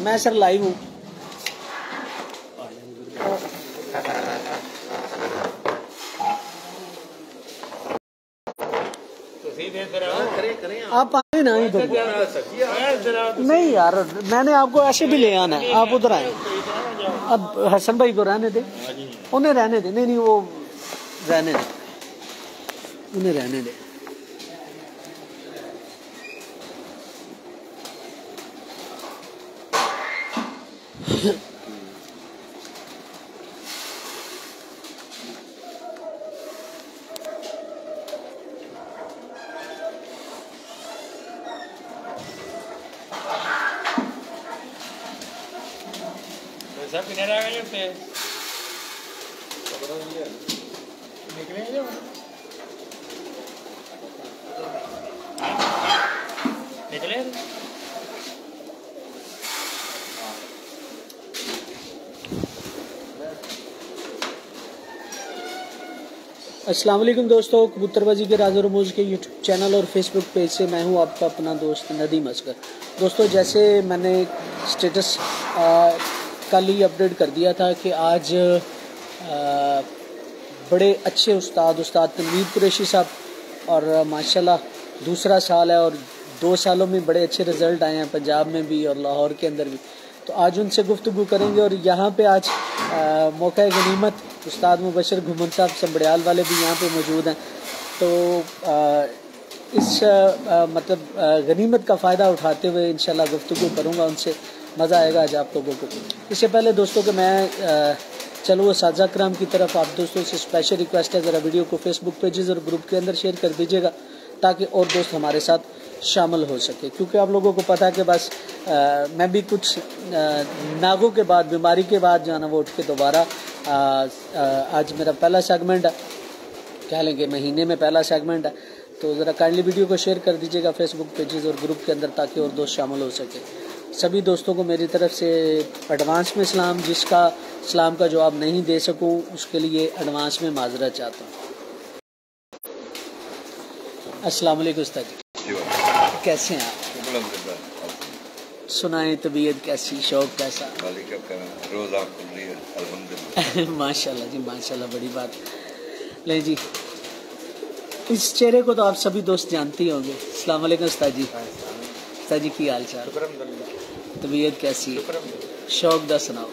मैं sir live हूँ। आप आए ना इधर। नहीं यार, मैंने आपको ऐसे भी ले आना है, आप उधर आए। अब हसन भाई को रहने दे, उन्हें रहने दे। नहीं वो रहने दे, उन्हें रहने दे। सब किनारे आ गए थे निकले जो निकले। अस्सलाम वालेकुम दोस्तों, कबूतरबाजी के राज और रमूज के यूट्यूब चैनल और फेसबुक पेज से मैं हूं आपका अपना दोस्त नदीम असगर। दोस्तों, जैसे मैंने स्टेटस कल ही अपडेट कर दिया था कि आज बड़े अच्छे उस्ताद तनवीर कुरैशी साहब और माशाल्लाह दूसरा साल है और 2 सालों में बड़े अच्छे रिजल्ट आए हैं, पंजाब में भी और लाहौर के अंदर भी। तो आज उनसे गुफ्तगू करेंगे और यहाँ पे आज मौका गनीमत उस्ताद मुबशर घुमन साहब संबड़ियाल वाले भी यहाँ पे मौजूद हैं। तो इस गनीमत का फ़ायदा उठाते हुए इंशाल्लाह गुफ्तगू करूँगा उनसे, मज़ा आएगा आज आप लोगों को। इससे पहले दोस्तों कि मैं चलो साजा कराम की तरफ, आप दोस्तों से स्पेशल रिक्वेस्ट है, ज़रा वीडियो को फेसबुक पेजेस और ग्रुप के अंदर शेयर कर दीजिएगा ताकि और दोस्त हमारे साथ शामिल हो सके। क्योंकि आप लोगों को पता है कि बस मैं भी कुछ नागों के बाद, बीमारी के बाद जो है ना वो उठ के दोबारा आज मेरा पहला सेगमेंट है, कह लेंगे महीने में पहला सेगमेंट है। तो ज़रा काइंडली वीडियो को शेयर कर दीजिएगा फेसबुक पेजेस और ग्रुप के अंदर ताकि और दोस्त शामिल हो सके। सभी दोस्तों को मेरी तरफ से एडवांस में सलाम, जिसका सलाम का जवाब नहीं दे सकूं उसके लिए एडवांस में माजरत चाहता हूं। अस्सलाम वालेकुम उस्ताद जी, कैसे हैं आप? सुनाएं तबीयत कैसी, शौक कैसा? रोज आपको माशाल्लाह जी माशाल्लाह, बड़ी बात। ले जी, इस चेहरे को तो आप सभी दोस्त जानते ही होंगे। अस्सलाम वालेकुम उस्ताद जी। उस्ताद जी की हाल चाल, तबीयत कैसी, शौक दा सुनाओ?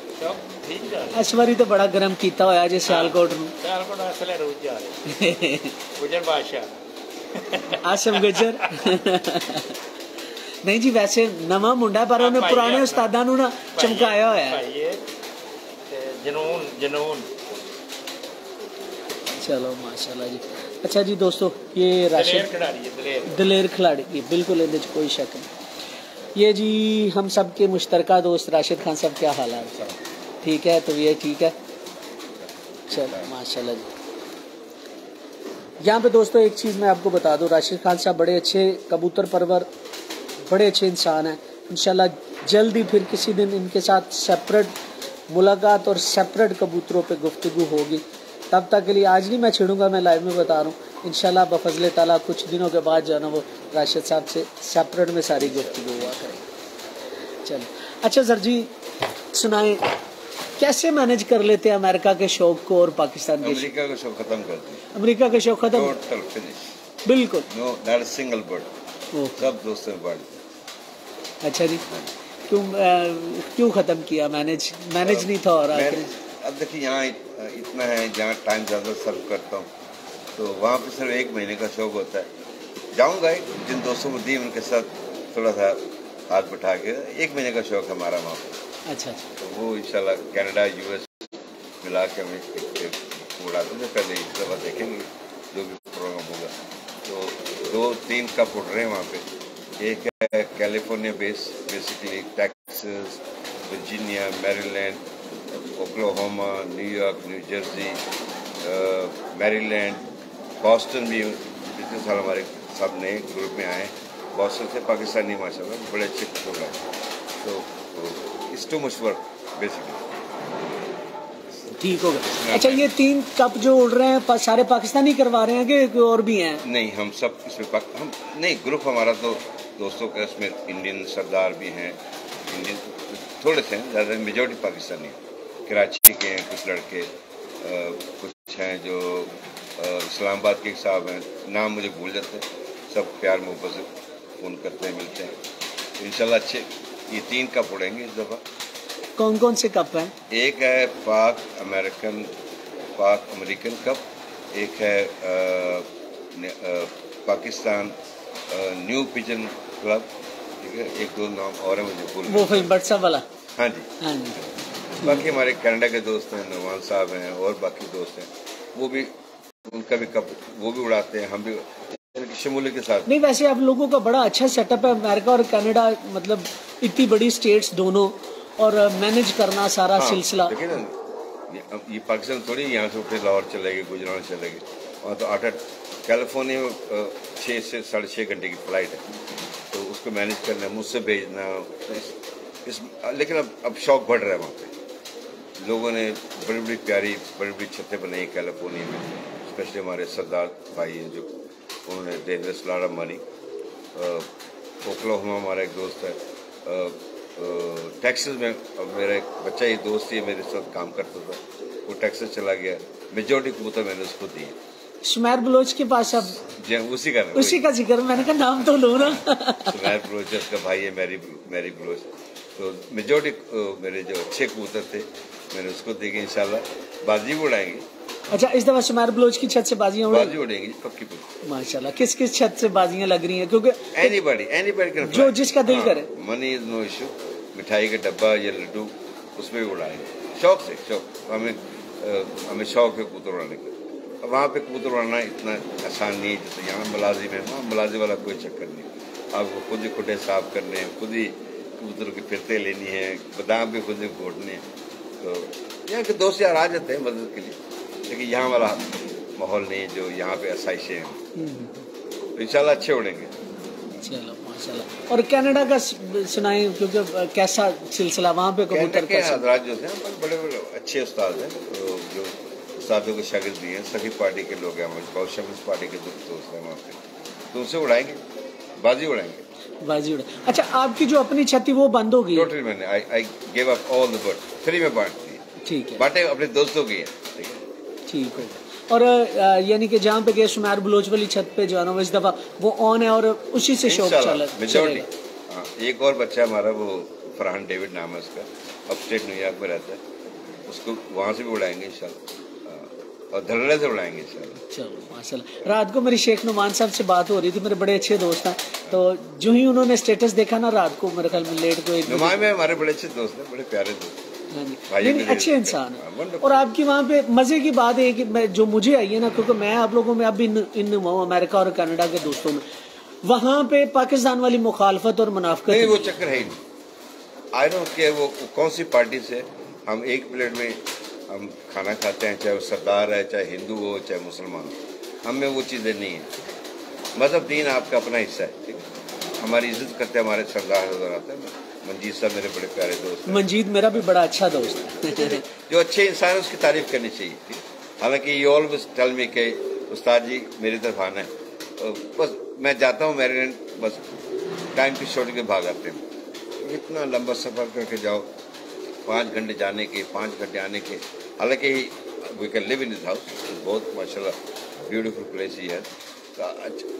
इस बारी तो बड़ा गर्म कीता होया जे सियालकोट नूं। सियालकोट असले रोज जा रहे गुजर बादशाह आसम गुजर नहीं जी, वैसे नवा मुंडा पर उन्हें पुराने उस्तादां नूं ना चमकाया होया है। जनून चलो माशाल्लाह जी। अच्छा जी दोस्तों, ये राशिद दलेर खिलाड़ी, बिल्कुल इहदे च कोई शक नहीं। ये जी हम सब के मुश्तरका दोस्त राशिद खान साहब, क्या हाल है? ठीक है, तो ये ठीक है, चलो माशाल्लाह जी। यहाँ पे दोस्तों एक चीज़ मैं आपको बता दूं, राशिद खान साहब बड़े अच्छे कबूतर परवर, बड़े अच्छे इंसान हैं। इंशाल्लाह जल्द ही फिर किसी दिन इनके साथ सेपरेट मुलाकात और सेपरेट कबूतरों पे गुफ्तगू होगी। तब तक के लिए आज नहीं मैं छिड़ूंगा, मैं लाइव में बता रहा हूँ। इंशाल्लाह बफजले ताला कुछ दिनों के बाद जो है ना वो राशिद साहब से सेपरेट में सारी गुफ्तगू हुआ करेगी। चलो अच्छा सर जी, सुनाएं कैसे मैनेज कर लेते हैं अमेरिका के शौक को और पाकिस्तान के? अमेरिका का शौक खत्म कर दिया। अमेरिका का शौक खत्म, टोटल फिनिश, बिल्कुल। नो नॉट सिंगल बर्ड, सब दोस्तों ने बांट। अच्छा जी, क्यों खत्म किया? मैनेज नहीं था और अब देखिए यहाँ इतना है, जहाँ टाइम ज़्यादा सर्व करता हूँ तो वहाँ पे सिर्फ 1 महीने का शौक होता है। जाऊँगा जिन दोस्तों को दी उनके साथ थोड़ा सा हाथ बैठा के, 1 महीने का शौक हमारा वहाँ पे। अच्छा, तो वो इंशाल्लाह कनाडा US मिला के हमें उड़ाते हैं। पहले इस दफ़ा देखेंगे जो भी प्रोग्राम होगा। तो 2-3 कप उड़ रहे हैं वहाँ पे। एक है California base, basically Texas, Virginia, Maryland, Oklahoma, New York, new Jersey, Maryland, Boston भी पिछले साल हमारे सब नए ग्रुप में आए। बॉस्टन से पाकिस्तानी माशाल्लाह बड़े अच्छे प्रोग्राम। तो it's too much work basically. ठीक होगा। अच्छा, ये 3 कप जो उड़ रहे हैं सारे पाकिस्तानी करवा रहे हैं कि कोई और भी हैं? नहीं, हम सब इसमें हम नहीं, ग्रुप हमारा तो दोस्तों का इसमें इंडियन सरदार भी हैं, इंडियन थोड़े से हैं, ज़्यादा मेजॉरिटी पाकिस्तानी हैं। कराची के हैं कुछ लड़के, कुछ हैं जो इस्लामाबाद के साहब हैं, नाम मुझे भूल जाते हैं, सब प्यार मोहब्बत से फ़ोन करते हैं, मिलते हैं। तो इंशाल्लाह अच्छे ये 3 कप उड़ेंगे इस दफ़ा। कौन कौन से कप हैं? एक है पाक अमेरिकन कप, एक है पाकिस्तान न्यू पिजन क्लब, ठीक है, एक दो नाम और है मुझे भूल, वो फिल्म व्हाट्सएप वाला। हाँ जी, हाँ जी। बाकी हमारे कनाडा के दोस्त हैं, नवान साहब हैं और बाकी दोस्त हैं, वो भी उनका भी कप वो भी उड़ाते हैं, हम भी शमूलियत के साथ। नहीं, वैसे आप लोगों का बड़ा अच्छा सेटअप है, अमेरिका और कनाडा, मतलब इतनी बड़ी स्टेट्स दोनों, और मैनेज करना सारा सिलसिला। देखिए ना, ये पाकिस्तान थोड़ी यहाँ से उठे लाहौर चले गए, गुजरात चले गए, वहाँ तो 8 कैलिफोर्निया में 6 से 6.5 घंटे की फ्लाइट है, तो उसको मैनेज करना, मुझसे भेजना लेकिन अब शौक बढ़ रहा है वहाँ पे। लोगों ने बड़ी बड़ी प्यारी बड़ी बड़ी छतें बनाई कैलिफोर्निया में, स्पेशली हमारे सरदार भाई हैं जो उन्होंने डेंजरस लाड़ा मानी। ओक्लाहोमा हमारा एक दोस्त है, टेक्सास में मेरा एक बच्चा ही दोस्त ही मेरे साथ काम करता था, वो टेक्सास चला गया, मेजॉरिटी कबूतर मैंने उसको दिए। शुमैर बलोच के पास अब उसी का जिक्र, मैंने कहा नाम तो लो ना। शुमैर बलोच उसका भाई है, मैरी बलोच, तो मेजॉरिटी मेरे जो अच्छे कबूतर थे मैंने उसको देंगे, इंशाल्लाह बाजी भी उड़ाएंगे। अच्छा, इस दफा शुमैर बलोच की छत से बाजियां उड़ेंगी पक्की पक्की माशाल्लाह। किस किस छत से बाजियां लग रही हैं? क्योंकि एनीबॉडी जो जिसका दिल करे। मनी इज नो इशू, मिठाई का डब्बा या लड्डू उसमें भी उड़ाएंगे शौक से। हमें शौक है कबूतर उड़ाने का। वहाँ पे कबूतर उड़ाना इतना आसान नहीं है जैसे यहाँ मुलाजिम है, वहाँ मुलाजिम वाला कोई चक्कर नहीं। आपको खुद ही खुडे साफ करने हैं, खुद ही कबूतरों की फिरते लेनी है, बादाम भी खुद ही घोटने हैं। तो यहाँ के दोस्त यार आ जाते हैं मदद के लिए, लेकिन यहाँ वाला माहौल नहीं है जो यहाँ पे आसाइशें हैं। तो इंशाल्लाह अच्छे उड़ेंगे। चलो माशाल्लाह। और कनाडा का सुनाएं, क्योंकि कैसा सिलसिला वहाँ पे कबूतर के हजरात जो हैं बड़े बड़े अच्छे उस्ताद हैं, जो उस्तादों के शागिर्द भी हैं, सभी पार्टी के लोग हैं, हमारे शमीज पार्टी के दोस्त हैं वहाँ पे, तो उनसे उड़ाएंगे, बाजी उड़ाएंगे। अच्छा, आपकी जो अपनी छत थी वो बंद हो गई? टोटली मैंने I give up all the bird, free में बांट दी। ठीक है, बांटे अपने दोस्तों की है, ठीक हो। और यानी कि जहाँ पे गए शुमैर बलोच वाली छत पे जो है ना, इस दफा वो ऑन है और उसी से शौक चलेगा। एक और बच्चा हमारा, वो फरहान डेविड नाम है उसका, अपस्टेट न्यूयॉर्क में रहता है, उसको वहाँ से भी उड़ाएंगे इंशाल्लाह, और धरने से उड़ाएंगे इंशाल्लाह। चलो माशाल्लाह। रात को मेरी शेख नुमान साहब से बात हो रही थी, मेरे बड़े अच्छे दोस्त हैं, तो जो ही उन्होंने स्टेटस देखा ना रात को, मेरे ख्याल में लेट को, नुमान में हमारे बड़े अच्छे दोस्त हैं, बड़े प्यारे दोस्त, नहीं अच्छे इंसान है। और आपकी वहाँ पे मजे की बात है कि जो मुझे आई है ना, क्योंकि मैं आप लोगों में अब इन अमेरिका और कनाडा के दोस्तों में, वहाँ पे पाकिस्तान वाली मुखालफत और मुनाफिकत नहीं, वो चक्कर है ही नहीं। आई डोंट केयर वो कौन सी पार्टी से, हम एक प्लेट में हम खाना खाते हैं, चाहे वो सरदार है, चाहे हिंदू हो, चाहे मुसलमान हो, हमें वो चीज़ें नहीं है। मजहब दीन आपका अपना हिस्सा है, ठीक है, हमारी इज्जत करते हैं, हमारे सरदार नजर आते हैं। मंजीत साहब मेरे बड़े प्यारे दोस्त, मंजीत मेरा भी बड़ा अच्छा दोस्त है। जो अच्छे इंसान है उसकी तारीफ करनी चाहिए। हालांकि ये ऑलवेज टेल मी के उस्ताद जी मेरी तरफ आना है, बस मैं जाता हूँ मैरीलैंड, बस टाइम की शॉर्टेज के भाग आते हैं। इतना लंबा सफ़र करके जाओ, 5 घंटे जाने के, 5 घंटे आने के। हालांकि we can live in this house, बहुत माशाल्लाह ब्यूटीफुल प्लेस ही है,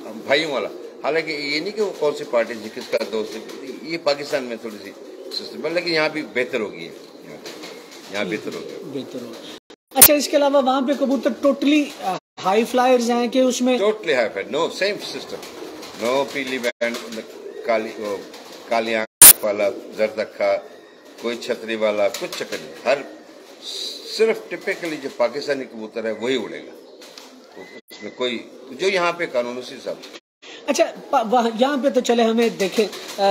हम भाइयों वाला। हालांकि ये नहीं कि वो कौन सी पार्टी थी, किसका दोस्त है, ये पाकिस्तान में थोड़ी सी सिस्टम है, लेकिन यहाँ भी बेहतर होगी, यहाँ बेहतर होगी। अच्छा, इसके अलावा वहाँ पे कबूतर टोटली हाई फ्लायर्स हैं कि उसमें? Totally high flyer, no same system, no पीली बैंड, काली आंख वाला, जर्द अक्खा, कोई छतरी वाला, कुछ चक्कर नहीं। हर सिर्फ टिपिकली जो पाकिस्तानी कबूतर है वही उड़ेगा, उसमें कोई जो यहाँ पे कानून उसी हिसाब से। अच्छा, यहाँ पे तो चले हमें देखे,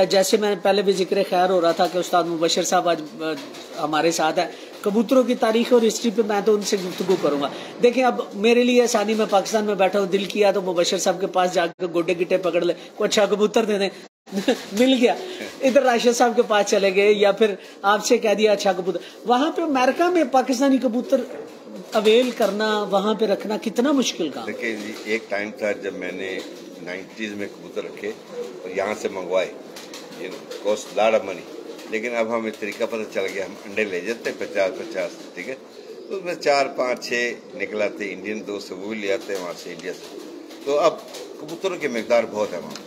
जैसे मैंने पहले भी जिक्र खैर हो रहा था कि उस्ताद मुबशर साहब आज हमारे साथ है, कबूतरों की तारीख और हिस्ट्री पे मैं तो उनसे गुफ्तगू करूंगा। देखें, अब मेरे लिए आसानी में पाकिस्तान में बैठा हूँ, दिल किया तो मुबशर साहब के पास जाकर गोडे गिट्टे पकड़ ले, कोई अच्छा कबूतर दे दें मिल गया, इधर राशिद साहब के पास चले गए, या फिर आपसे कह दिया अच्छा कबूतर। वहां पे अमेरिका में पाकिस्तानी कबूतर अवेल करना, वहां पे रखना कितना मुश्किल काम? देखिए, एक टाइम था जब मैंने 90s में कबूतर रखे और यहाँ से मंगवाए, कॉस्ट लॉट ऑफ मनी, लेकिन अब हमें तरीका पता चल गया, हम अंडे ले जाते 50-50, ठीक है। तो उसमें 4, 5, 6 निकलाते इंडियन दोस्त वो भी ले आते हैं वहाँ से, इंडिया से। तो अब कबूतरों की मकदार बहुत है वहाँ,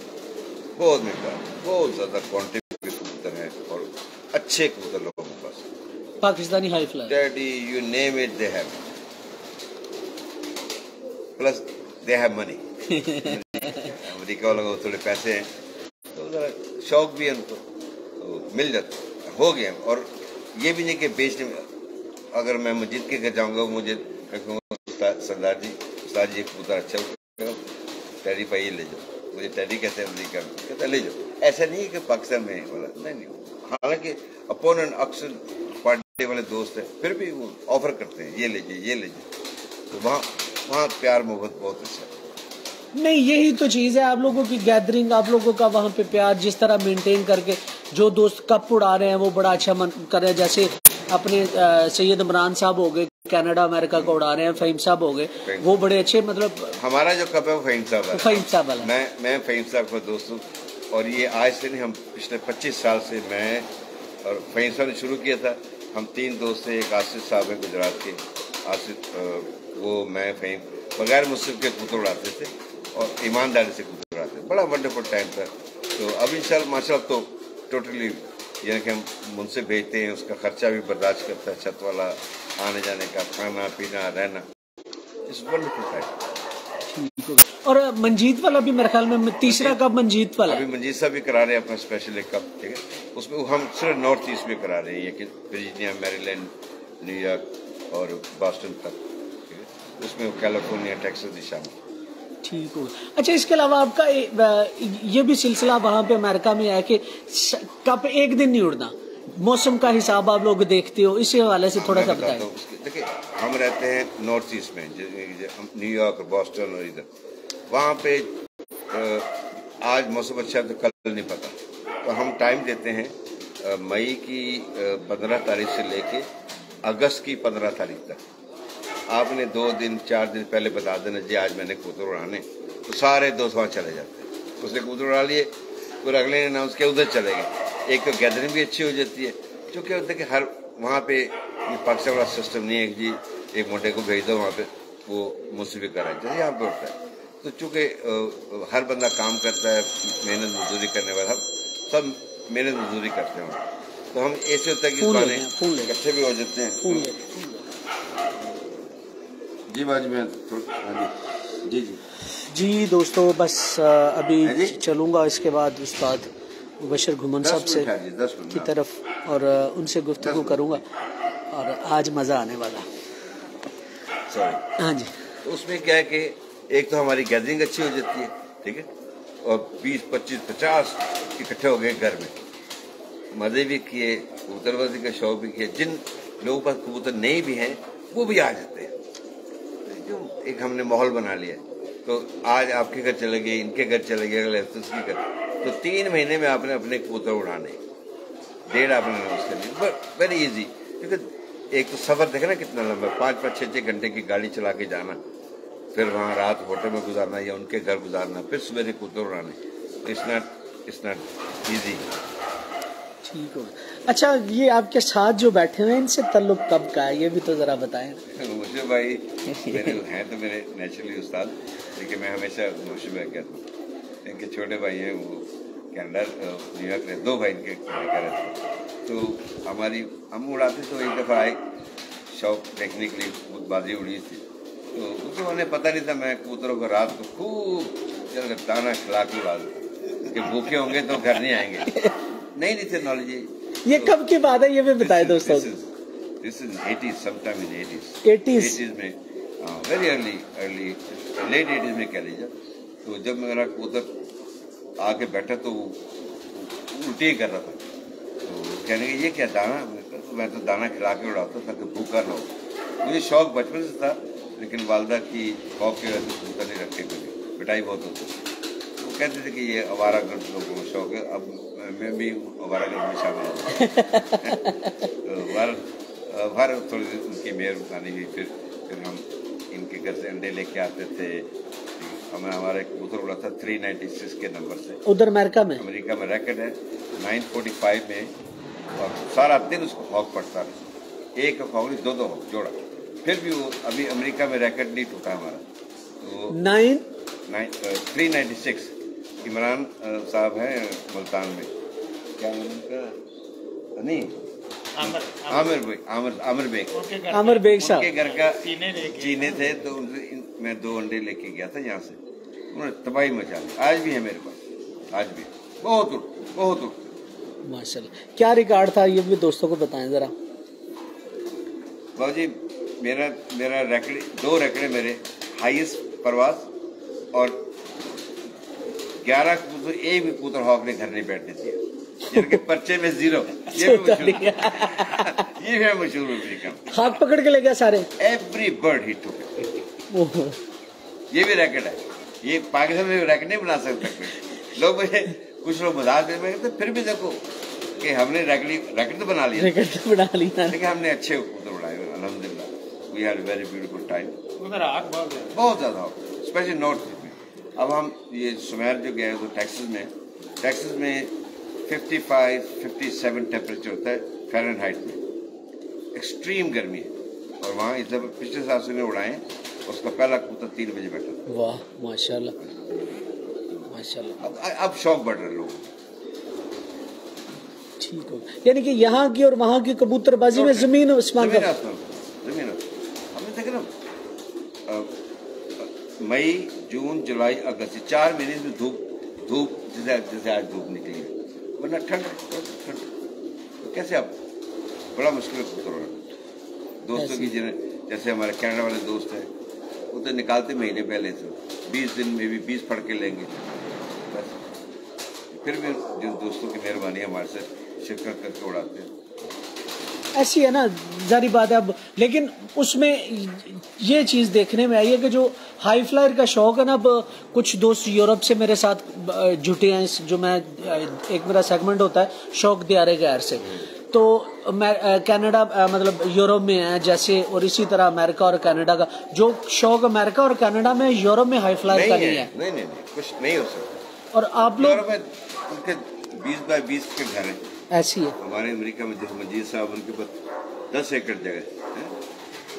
बहुत मकदार, बहुत ज़्यादा क्वान्टिटी के कबूतर हैं और अच्छे कबूतर लोगों के पास। Pakistani high fly, daddy you name it they have, plus they have money. America वालों को थोड़े पैसे हैं तो ज़रा शौक भी है उनको, तो मिल जाता हो गया। और ये भी नहीं कि बेचने में, अगर मैं मस्जिद के घर जाऊँगा मुझे सरदार जी उस्ताद जी कबूतर अच्छा टैडी भाई ये ले जाओ, मुझे टैडी कहते हैं अमेरिका में, कहता ले जाओ। ऐसा नहीं है कि पाकिस्तान में वाला नहीं, हालांकि अपोनेंट अक्सर पार्टी वाले दोस्त हैं फिर भी वो ऑफर करते हैं ये लीजिए ये लीजिए, तो वहाँ प्यार मोहब्बत बहुत अच्छा है। नहीं यही तो चीज़ है, आप लोगों की गैदरिंग, आप लोगों का वहाँ पे प्यार जिस तरह मेंटेन करके जो दोस्त कप उड़ा रहे हैं वो बड़ा अच्छा मन कर रहे हैं। जैसे अपने सैयद इमरान साहब हो गए, कनाडा अमेरिका को उड़ा रहे हैं, फ़हीम साहब हो गए, वो बड़े अच्छे, मतलब हमारा जो कप है वो फ़हीम साहब वाला। मैं फ़हीम साहब का दोस्त हूँ और ये आज से नहीं, हम पिछले 25 साल से मैं और फ़हीम साहब ने शुरू किया था। हम 3 दोस्त थे, एक आसिफ साहब है गुजरात के, आसिफ वो मैं फ़हीम बगैर मुझसे के कबूतर उड़ाते थे और ईमानदारी से कबूतर उड़ाते थे, बड़ा वंडरफुल टाइम था। तो अब इंशाल्लाह माशाल्लाह तो टोटली यानी कि हम मुझसे भेजते हैं, उसका खर्चा भी बर्दाश्त करता है, छत वाला आने जाने का, खाना पीना रहना, इस वंडरफुल टाइम। और मंजीत वाला भी मेरे ख्याल में तीसरा कप मंजीत वाला, अभी मंजीत साहब भी करा रहे हैं अपना स्पेशल एक कप, ठीक है। उसमें हम सिर्फ नॉर्थ ईस्ट में करा रहे हैं, ये कि वर्जीनिया, मैरीलैंड, न्यूयॉर्क और बॉस्टन तक, ठीक है। उसमें कैलिफोर्निया, टेक्सास भी शामिल। ठीक हो। अच्छा, इसके अलावा आपका ये भी सिलसिला वहाँ पे अमेरिका में है कि कप एक दिन नहीं उड़ना, मौसम का हिसाब आप लोग देखते हो, इसी हवाले से थोड़ा सा बताएं। देखिए हम रहते हैं नॉर्थ ईस्ट में, न्यूयॉर्क, बॉस्टन और इधर, वहाँ पे आज मौसम अच्छा है तो कल नहीं पता, तो हम टाइम देते हैं मई की 15 तारीख से लेके अगस्त की 15 तारीख तक। आपने 2 दिन 4 दिन पहले बता देना जी आज मैंने कबूतर उड़ाने, तो सारे दोस्त वहाँ चले जाते हैं, उसने कबूतर उड़ा लिए, फिर अगले ने अनाउंस किया उधर चले गए। एक तो गैदरिंग भी अच्छी हो जाती है, क्योंकि होता है कि हर वहाँ पे पाकिस्तान वाला सिस्टम नहीं है कि जी एक मोटे को भेज दो वहाँ पे वो मुझसे भी कराए, जैसे यहाँ पे होता है। तो चूँकि हर बंदा काम करता है, मेहनत मजदूरी करने वाला, सब मेहनत मजदूरी करते हैं, तो हम ऐसे होता है कि इकट्ठे भी हो जाते हैं। जी बाजी में जी जी जी दोस्तों, बस अभी चलूँगा, इसके बाद उस्ताद मुबशर घुमन साहब से की तरफ और उनसे गुफ्तगू करूँगा और आज मज़ा आने वाला। सॉरी, हाँ जी। तो उसमें क्या है कि एक तो हमारी गैदरिंग अच्छी हो जाती है, ठीक है, और 20, 25, 50 इकट्ठे हो गए घर में, मज़े भी किए, कबूतरबाजी का शौक भी किया। जिन लोगों के पास कबूतर नहीं भी हैं वो भी आ जाते हैं, एक हमने माहौल बना लिया। तो आज आपके घर चले गए, इनके घर चले गए, अगले हफ्ते उसके घर, तो 3 महीने में आपने अपने कबूतर उड़ाने, 1.5 आपने अनाउंस कर लिया, वेरी इजी। क्योंकि एक तो सफ़र देखे ना कितना लंबा, 5-5, 6-6 घंटे की गाड़ी चला के जाना, फिर वहाँ रात होटल में गुजारना या उनके घर गुजारना, फिर सवेरे कबूतर उड़ाने, इट्स नॉट ईजी। ठीक हो। अच्छा, ये आपके साथ जो बैठे हुए हैं इनसे ताल्लुक कब का है, ये भी तो जरा बताएं। मुझे भाई मेरे हैं तो मेरे नेचुरली उस्ताद, लेकिन मैं हमेशा मुझे भाई कहता हूँ, इनके छोटे भाई हैं वो कनाडा न्यूयॉर्क में, 2 भाई इनके कह रहे थे, तो हमारी हम उड़ाते तो एक दफ़ा आए शौक देखने के लिए, बाजी उड़ी थी, तो क्योंकि उन्हें पता नहीं था मैं कबूतरों को रात को खूब दाना खिला के बाद कि भूखे होंगे तो घर नहीं आएंगे, नहीं थे नॉलेज। ये कब की बात है ये भी बताए दोस्तों। This is 80s, sometime in 80s में, वेरी अर्ली लेट 80s में कह लीजिए। तो जब मेरा कबूतर आके बैठा तो उल्टी कर रहा था, तो कहने के ये क्या दाना, मैं तो दाना खिला के उड़ाता था कि भूखा ना हो। मुझे शौक बचपन से था, लेकिन वालदा की खौफ की वजह से कबूतर नहीं रखे, कभी पिटाई बहुत होती थी। वो कहते थे कि ये आवारागर्द लोगों को शौक है, अब मैं भी आवारागर्द में शामिल हूँ। तो हर थोड़ी उनकी मेहरबानी हुई, फिर हम इनके घर से अंडे लेके आते थे। हमें हमारा कबूतर उड़ा था 396 के नंबर से, उधर अमेरिका में रिकॉर्ड है। 945 में और सारा दिन उसको हॉक पड़ता रहा, एक हॉक नहीं, दो हॉक जोड़ा, फिर भी वो अभी अमेरिका में रैकेट नहीं टूटा हमारा। तो 396 इमरान साहब हैं मुल्तान में, क्या नाम उनका, नहीं आमिर बेग साहब के घर का चीने थे, तो मैं 2 अंडे लेके गया था यहाँ से, उन्होंने तबाही मचा ली। आज भी है मेरे पास, आज भी बहुत उठ माशाल्लाह। क्या रिकॉर्ड था ये भी दोस्तों को बताएं जरा। बाबू जी मेरा रैकेट 2 रैकेट मेरे हाईएस्ट परवाज, और 11 कबूतर, एक भी कबूतर हॉक ने घर नहीं बैठने दिया, जिनके पर्चे में 0। ये भी मशहूर अमेरिका में। हाथ पकड़ के ले गया सारे, एवरी बर्ड ही टुक। ये भी रैकेट है, ये पाकिस्तान में रैकेट नहीं बना सकते लोग। मुझे कुछ लोग मजाक में कहते फिर भी देखो कि हमने रैकेट तो बना लिया, लेकिन हमने अच्छे कबूतर बनाए अल्हम्दुलिल्लाह। We had very beautiful time. बहुत ज्यादा स्पेशली नॉर्थ में। अब हम ये सुमेर जो गए तो टेक्सास में 55-57 टेम्परेचर होता है फ़ारेनहाइट में, एक्सट्रीम गर्मी है, और वहाँ इस दफा पिछले साल से उड़ाए, उसका पहला कबूतर 3 बजे बैठा। वाह माशाल्लाह माशाल्लाह। अब शौक बढ़ रहे लोग, ठीक हो, यानी कि यहाँ की और वहाँ की कबूतरबाजी में जमीन आसमान का। हमने देखा ना, मई जून जुलाई अगस्त 4 महीने में धूप जैसे आज धूप निकली, वरना ठंड, तो कैसे अब बड़ा मुश्किल कबूतर हो रहा। दोस्तों की जैसे हमारे कनाडा वाले दोस्त हैं, वो तो निकालते महीने पहले से 20 दिन में भी 20 फड़ के लेंगे, बस फिर भी जिन दोस्तों की मेहरबानी हमारे से शिरकत करके उड़ाते हैं। ऐसी है ना, जारी बात है। अब लेकिन उसमें ये चीज देखने में आई है कि जो हाई फ्लायर का शौक है ना, अब कुछ दोस्त यूरोप से मेरे साथ जुटे हैं, जो मैं एक मेरा सेगमेंट होता है शौक दियारे गैर से, तो मैं कनाडा मतलब यूरोप में है जैसे, और इसी तरह अमेरिका और कनाडा का जो शौक अमेरिका और कनाडा में, यूरोप में हाई फ्लायर का नहीं है। नहीं कुछ नहीं हो सकता। और आप लोग उनके 20 बाय 20 के घर हैं, ऐसी है। हमारे अमेरिका में जैसे मजीद साहब, उनके पास 10 एकड़ जगह है।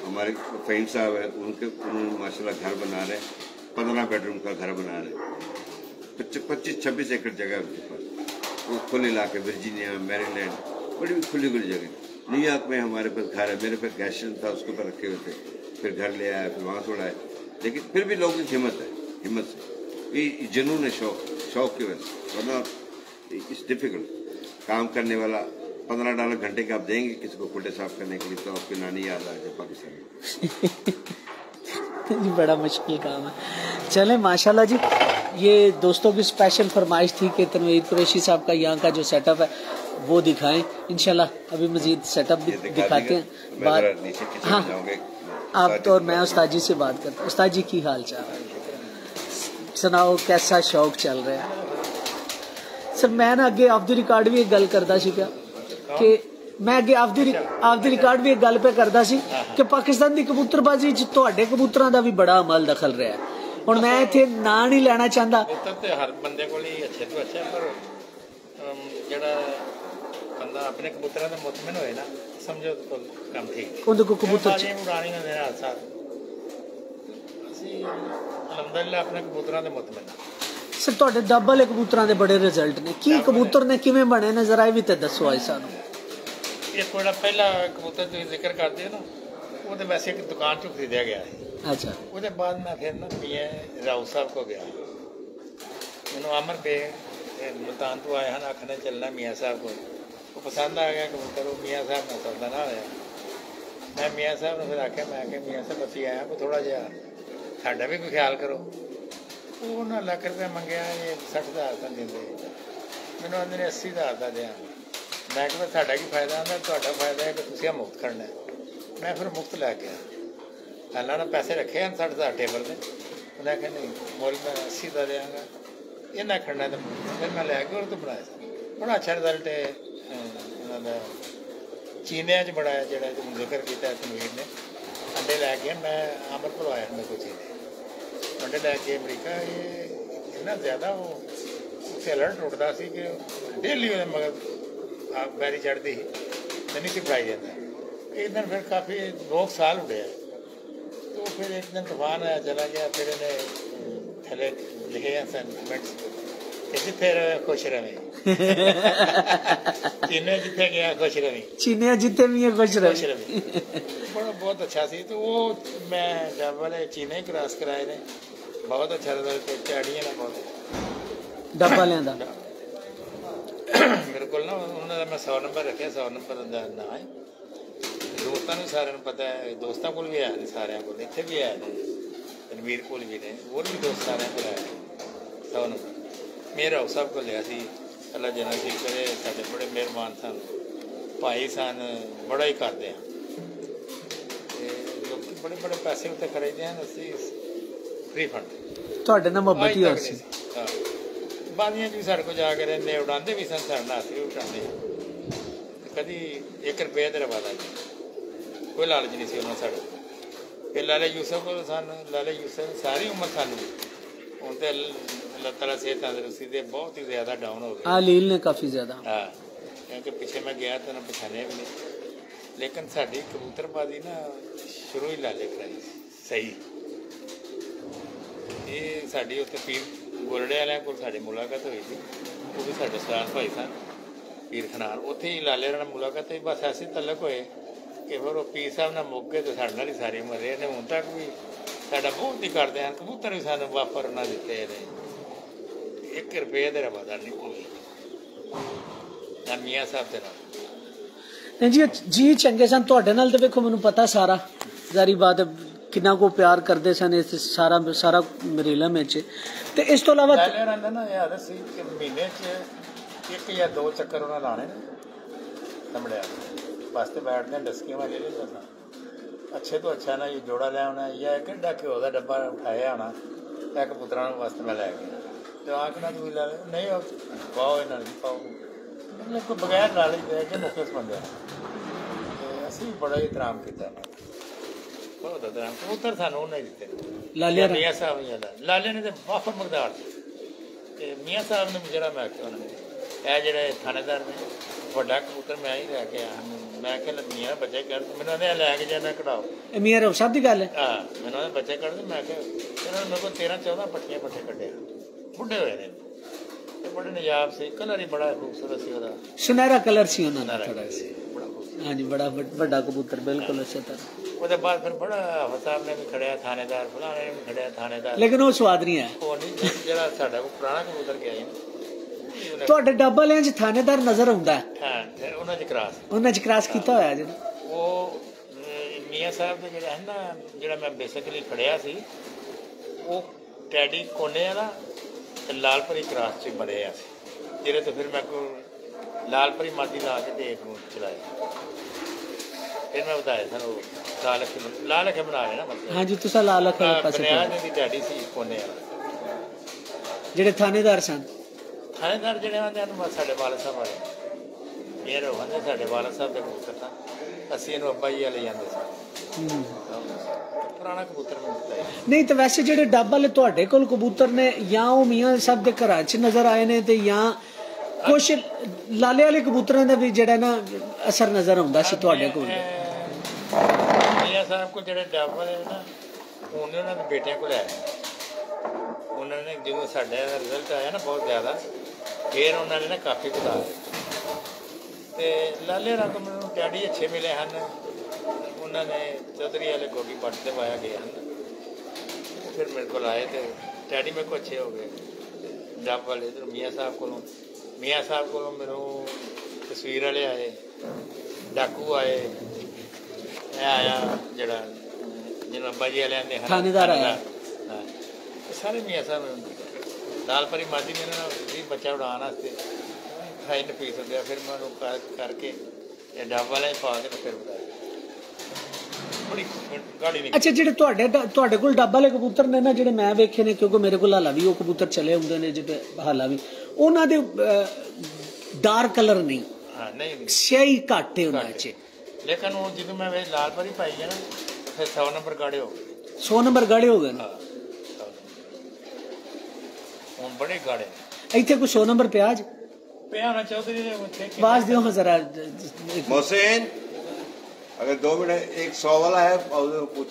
हमारे फहीम साहब है, उन्होंने माशाल्लाह घर बना रहे, 15 बेडरूम का घर बना रहे, 25-26 एकड़ जगह है उनके पास। वो खुले इलाके, वर्जीनिया, मैरीलैंड, बड़ी खुली जगह। न्यूयॉर्क में हमारे पास घर है, मेरे पास गैशन था, उसके ऊपर रखे हुए थे, फिर घर ले आया, फिर वहाँ छोड़ा है। लेकिन फिर भी लोगों की हिम्मत से, ये जुनून है शौक की वजह से, वरना इट्स डिफिकल्ट। काम करने वाला $15 घंटे का आप देंगे किसी को कुल्टे साफ करने के लिए, तो आपकी नानी याद आ जाए पाकिस्तान में। बड़ा मुश्किल काम है। चले माशाल्लाह जी, ये दोस्तों की स्पेशल फरमाइश थी कि तनवीर कुरैशी साहब का यहाँ का जो सेटअप है वो दिखाएं। इंशाल्लाह अभी मजीद सेटअप भी दिखाते हैं। बात हाँ, आप तो और मैं उस्ताद जी से बात करता हूँ। उस्ताद जी की हाल चाल, सुनाओ कैसा शौक चल रहा है? सर मैं ना अगे ऑफ द रिकॉर्ड भी एक गल करदा सी कि मैं अगे ऑफ द रिकॉर्ड भी एक गल पे करदा सी कि पाकिस्तान की कबूतरबाजी च तुहाडे कबूतरां दा भी बड़ा अमल दखल रहा है। हुण मैं इत्थे ना नहीं लेना चाहता, कबूतर हर बंदे कोल ही अच्छे तो अच्छा, पर जेड़ा बंदा अपने कबूतरां दा मुतमिन होए ना, समझो तो काम ठीक। उनके को कबूतर उड़ानी होंदे हर साल, ਅਸੀਂ ਅਲਹਮਦੁਲਿਲਾ ਆਪਣੇ ਕਬੂਤਰਾਂ ਦੇ ਮੁਤਮਿਨ। सर तुहाडे डब वाले कबूतरां दे बड़े रिजल्ट ने, की कबूतर ने किवें बने ने, जरा ये भी ते दसो आज सानू। ये थोड़ा पहला कबूतर जो जिक्र करते हो ना, वो तो वैसे एक दुकान चो खरीदा गया है। अच्छा, उसके बाद मैं फिर ना मियाँ राव साहब को गया, मैंने आमिर बे मुल्तान तो आए हैं, आखने चलना मियाँ साहब को, वो पसंद आ गया कबूतर, वो मियाँ साहब में सौदा ना होया। मैं मियाँ साहब ने फिर आख्या, मैं मियाँ साहब असी आया को थोड़ा जहा साडा भी कोई ख्याल करो। उन्होंने लाख रुपया मंगया, ये 60,000 का देंगे, मैंने आंदे ने 80,000 का दें। मैं कहता साडा की फायदा, आंदा तुहाडा फायदा है कि तुसीं मुफ्त खड़ना है। मैं फिर मुफ्त लै गया, पहला ना पैसे रखे हैं 60,000 टेबल से, उन्हें आख्या नहीं मुल मैं 80 का देंगा, इन्ना खड़ना तो फिर मैं लै गया और तो बनाया था। बड़ा अच्छा रिजल्ट है उन्होंने चीनिया च बड़ा है, जो जिक्र किया तनवीर ने। अंडे लैके मैं आमिर को आया मेरे को चीने अंडे लैके अमरीका, ये इन्ना ज़्यादा वो उसे अलर्ट उठता सी कि डेली मगर आप बैरी चढ़ती ही तो नहीं सी फड़ाई जाता। एक दिन फिर काफ़ी 2 साल उड़े, तो फिर एक दिन तूफान आया चला गया। फिर इन्हें थले लिखे हैं सेंटिमेंट्स कि जिथे रहे खुश रहे चीने जिथे गया खुश रही, चीनिया जिथे भी है खुश खुश रहे। रही। बड़ा बहुत अच्छा सी। तो वो मैं जब वाले चीने ही क्रॉस कराए ने, बहुत अच्छा रिजल्ट, चैड़ियाँ ने बहुत डब्बा लिया मेरे को ना उन्होंने मैं 100 नंबर रखे, 100 नंबर का ना है। दोस्तों ने सारे पता है, दोस्तों को भी है ने, सारे को इतने भी है ने, रणवीर को भी ने, और भी दोस्त सारे को है 100 नंबर। मेरा उस सब को लिया सी, अल्लाह जना ठीक करे। साढ़े बड़े मेहरबान सन, भाई सन, बड़ा ही करते हैं। लोग बड़े बड़े पैसे उत्ते खरीदते हैं, असी फ्री फंड ਤੁਹਾਡੇ ਨਾਲ ਮੁਹੱਬਤ ਹੀ ਹੋਈ। बादियाँ भी साढ़े को जाके रहते, उड़ाते भी सन, साढ़े हाथ भी उठाते। कभी 1 रुपये का वादा नहीं, कोई लालच नहीं सी उन्होंने साढ़े। फिर लाले यूसफ को सन, लाले यूसफ सारी उम्र सानू हूँ तो अल्लाह तला सेहत तंदरुस्ती से बहुत ही ज़्यादा डाउन हो गई। लील ने काफ़ी ज़्यादा, हाँ, क्योंकि पिछले मैं गया तो ना पछाने भी नहीं। लेकिन साड़ी कबूतरबाजी ना शुरू ही लाले कराई सही। ये साड़ी उत्ते पीर गोलड़े वाले को साड़ी मुलाकात हुई थी, वो भी साढ़े उस्ताद भाई सन पीर खनार, उत्थे ही लाले नाल मुलाकात हुई। बस ऐसे तलक होए कि फिर वो पीर साहब नाल मुक गए तो साढ़े नाल ही सारी उम्र रहे ने। हुण तक भी साडा बहुत ही करते हैं, कबूतर भी सानू वापर उन्हें दिते ने। 1 रुपये का वादा नहीं भूली ना मियाँ साहब के नाल। नहीं जी जी चंगे सन। ਤੁਹਾਡੇ ਨਾਲ ਤੇ ਵੇਖੋ ਮੈਨੂੰ ਪਤਾ ਸਾਰਾ ਜ਼ਾਰੀ ਬਾਤ ਕਿੰਨਾ ਕੋ ਪਿਆਰ ਕਰਦੇ ਸਨ, ਇਸ ਸਾਰਾ ਸਾਰਾ ਮਰੀਲਮ ਵਿੱਚ। ਤੇ ਇਸ ਤੋਂ ਇਲਾਵਾ लाले रहंदा ना ये आदत सी कि महीने च 1 या 2 चक्कर उन्हें लाने तमड़िया वास्ते बैठते हैं, डस्कियां में ले लेते। अच्छे तो अच्छा ना ये जोड़ा ले आना या एक घ्यो का डब्बा उठाया आना, एक कबूतरा वास्ते मैं लै गया तो आखना तू ला नहीं पाओ इन्हों नहीं पाओ, मतलब कोई बगैर लालच दे के मुखलिस बंदे। असी भी बड़ा ही एहतराम किया, बहुत एहतराम। कबूतर सानू उन्हें दिते लालिया मियाँ साहब नहीं आता। लाले ने तो वाफर मकदार से मियाँ साहब ने जरा मैं आख्या उन्होंने यह जोड़े थानेदार ने बड़ा कबूतर मैं ही लैके आया। मैं क्या मियाँ बच्चे कर मैंने लैके जाना कढ़ाओ मियाँ रब साहब की गल है। हाँ मैंने बच्चे कढ़ दे। मैं मेरे को 13-14 पट्टियाँ पट्टे कढ़े बुढ़े हुए ने, बड़े नजाब से। कलर ही बड़ा खूबसूरत सी ओदा, सुनहरा कलर सी उन्होंने थोड़ा बड़ा खूबसूरत। हाँ जी, बड़ा बड़ा कबूतर बिल्कुल अच्छे तरह। उसके बाद फिर बड़ा हाफिज साहब ने भी खड़िया, थानेदार फलाने ने भी खड़िया, थानेदार। लेकिन वो स्वाद नहीं है वो नहीं जरा साडा पुराना कबूतर गया है ਤੁਹਾਡੇ ਡੱਬਾ ਲਿਆਂ ਚ ਥਾਣੇਦਾਰ ਨਜ਼ਰ ਆਉਂਦਾ ਹੈ। ਹਾਂ ਉਹਨਾਂ ਚ ਕਰਾਸ, ਉਹਨਾਂ ਚ ਕ੍ਰਾਸ ਕੀਤਾ ਹੋਇਆ ਜੀ। ਉਹ ਮੀਆਂ ਸਾਹਿਬ ਦੇ ਜਿਹੜਾ ਹੈ ਨਾ, ਜਿਹੜਾ ਮੈਂ ਬੇਸਿਕਲੀ ਖੜਿਆ ਸੀ ਉਹ ਟੈਡੀ ਕੋਨੇ ਵਾਲਾ ਤੇ ਲਾਲਪਰੀ ਕ੍ਰਾਸ ਚ ਬਣਿਆ ਸੀ, ਜਿਹੜੇ ਤੋਂ ਫਿਰ ਮੈਂ ਕੋ ਲਾਲਪਰੀ ਮਾਦੀ ਲਾ ਕੇ ਦੇਖ ਨੂੰ ਚਲਾਇਆ। ਫਿਰ ਮੈਂ ਬਤਾਇਆ ਸਾਨੂੰ ਲਾਲ ਅੱਖ ਬਣਾ ਰਹੇ ਨਾ, ਮਤਲਬ ਹਾਂਜੀ ਤੁਸੀਂ ਲਾਲ ਅੱਖ ਵਾਲੇ ਪਾਸੇ ਬੁਨਿਆਦ ਦੀ ਟੈਡੀ ਸੀ ਕੋਨੇ ਵਾਲਾ। ਜਿਹੜੇ ਥਾਣੇਦਾਰ ਸਨ, थानेदार जोड़े आते हैं साढ़े वाल साहब वाले मेरे होंगे, साढ़े वाल साहब के कबूतर था, असी इन अब्बा जी वाले जाते थे। पुराना कबूतर मैं दिता है। नहीं तो वैसे ਜਿਹੜੇ ਡੱਬ ਵਾਲੇ ਤੁਹਾਡੇ ਕੋਲ ਕਬੂਤਰ ਨੇ ਜਾਂ ਉਹ ਮੀਆਂ ਸਾਹਿਬ ਦੇ ਘਰਾਂ 'ਚ ਨਜ਼ਰ ਆਏ ਨੇ ਤੇ ਜਾਂ ਕੁਝ ਲਾਲੇ ਵਾਲੇ ਕਬੂਤਰਾਂ ਦਾ ਵੀ ਜਿਹੜਾ ਨਾ ਅਸਰ ਨਜ਼ਰ ਆਉਂਦਾ ਸੀ ਤੁਹਾਡੇ ਕੋਲ। ਮੀਆਂ ਸਾਹਿਬ ਕੋਲ ਜਿਹੜੇ ਡੱਬ ਵਾਲੇ ਨਾ ਉਹਨਾਂ ਦੇ ਬੇਟਿਆਂ ਕੋਲ ਆਏ, ਉਹਨਾਂ ਨੇ ਜਦੋਂ ਸਾਡੇ ਦਾ ਰਿਜ਼ਲਟ ਆਇਆ ਨਾ ਬਹੁਤ ਜ਼ਿਆਦਾ, ਫਿਰ ਉਹਨਾਂ ਨੇ ਨਾ ਕਾਫੀ ਵਧਾ ਦਿੱਤਾ। ਤੇ ਲਾਲੇ ਰੰਗ ਮੈਨੂੰ ਡੈਡੀ ਅੱਛੇ ਮਿਲੇ ਹਨ, ਉਹਨਾਂ ਨੇ ਚੌਧਰੀ ਵਾਲੇ ਗੋਗੀ ਪੱਟ ਤੇ ਪਾਇਆ ਗਏ ਹਨ। ਫਿਰ ਮੇਰੇ ਕੋਲ ਆਏ ਤੇ ਡੈਡੀ ਮੇਰੇ ਕੋਲ ਅੱਛੇ ਹੋ ਗਏ ਡੱਬ ਵਾਲੇ। ਇੱਧਰ ਮੀਆਂ ਸਾਹਿਬ ਕੋਲੋਂ ਮੈਨੂੰ ਤਸਵੀਰ ਵਾਲੇ ਆਏ, ਡਾਕੂ ਆਏ, ਇਹ ਆਇਆ ਜਿਹੜਾ ਜਿਹਨੂੰ ਅੱਬਾ ਜੀ ਵਾਲਿਆਂ ਦੇ ਥਾਣੇਦਾਰ ਆਇਆ, सारे मियाँ साहब दाल परी मादी ने ना बच्चा उड़ाने वास्ते खाई नफीस हो गया। फिर मैं करके डब वाले पा के फिर बताया बड़ी गाड़ी निकली। अच्छा ਜਿਹੜੇ ਤੁਹਾਡੇ ਕੋਲ ਡੱਬ ਵਾਲੇ ਕਬੂਤਰ ਨੇ ਨਾ, ਜਿਹੜੇ ਮੈਂ ਵੇਖੇ ਨੇ, ਕਿਉਂਕਿ ਮੇਰੇ ਕੋਲ ਹਾਲਾ ਵੀ ਉਹ ਕਬੂਤਰ ਚਲੇ ਹੁੰਦੇ ਨੇ ਜਿਹੜੇ ਹਾਲਾ ਵੀ, ਉਹਨਾਂ ਦੇ ਡਾਰਕ ਕਲਰ ਨਹੀਂ, ਹਾਂ ਨਹੀਂ ਸਿਆਹੀ ਘੱਟ ਹੈ ਉਹਨਾਂ 'ਚ। ਲੇਕਿਨ ਉਹ ਜਦੋਂ ਮੈਂ ਵੇ ਲਾਲ ਪਰੀ ਪਾਈ ਹੈ ਨਾ ਫਿਰ 100 ਨੰਬਰ ਗਾੜੇ ਹੋ ਗਏ, 100 ਨੰਬਰ ਗਾੜੇ ਹੋ ਗਏ ਨੇ। ਹੁਣ ਬੜੇ ਗਾੜੇ ਇੱਥੇ ਕੋਈ 100 ਨੰਬਰ ਪਿਆ ਜੀ? आवाज दियो जरा मोहसिन, अगर 2 मिनट, एक 100 वाला है कुछ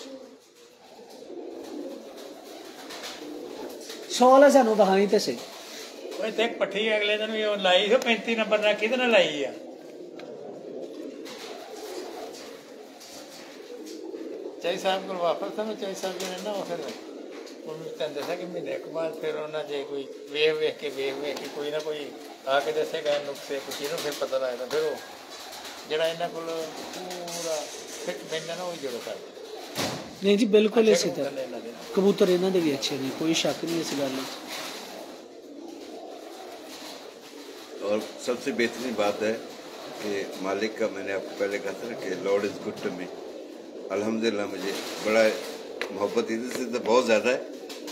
100 वाला सानू बहाई ते सही देख पट्ठी अगले दिन भी लाई 35 नंबर ना किहदे नाल लाई है चाई साहब को वापस था चाई साहब जो ना फिर उन्होंने तन दसा कि महीने के बाद फिर उन्होंने जे कोई वेख के कोई ना कोई आके दसेगा नुस्खे कुछ इन्हों फिर पता लगता फिर वो जरा इन्हों को पूरा फिट बनना ना वही जोड़ कर नहीं जी बिल्कुल इसी तरह कबूतर इन्हों के भी अच्छे नहीं कोई शक नहीं इस गल और सबसे बेहतरीन बात है कि मालिक का मैंने आपको पहले कहा था कि Lord is good to me. अल्हम्दुलिल्लाह मुझे बड़ा मोहब्बत इधर से तो बहुत ज़्यादा है।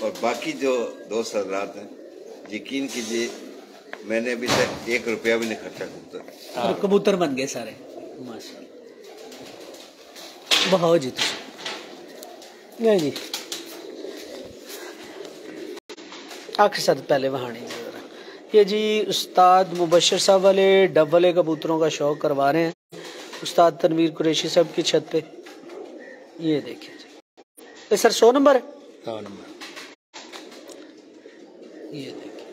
और बाकी जो दोस्त हजरात हैं यकीन कीजिए मैंने अभी तक 1 रुपया भी नहीं खर्चा कबूतर और कबूतर बन गए सारे माशाल्लाह। बहुत जी नहीं जी अक्सर पहले वहानी ये जी उस्ताद मुबशर साहब वाले डब वाले कबूतरों का शौक करवा रहे हैं उस्ताद तनवीर कुरैशी साहब की छत पे। ये देखिए जी ये सर 100 नंबर है 100 नंबर ये देखिए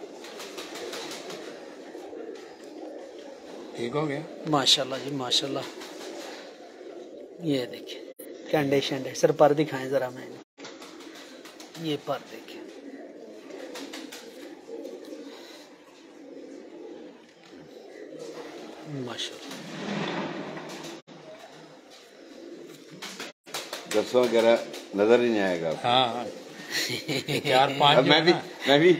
ठीक हो गया माशाल्लाह जी माशाल्लाह। ये देखिए कैंडे शेंडे सर पर दिखाएं जरा मैं ये पर देखिए माशाल्लाह। 10-11 नजर ही नहीं आएगा। हाँ 4-5 मैं भी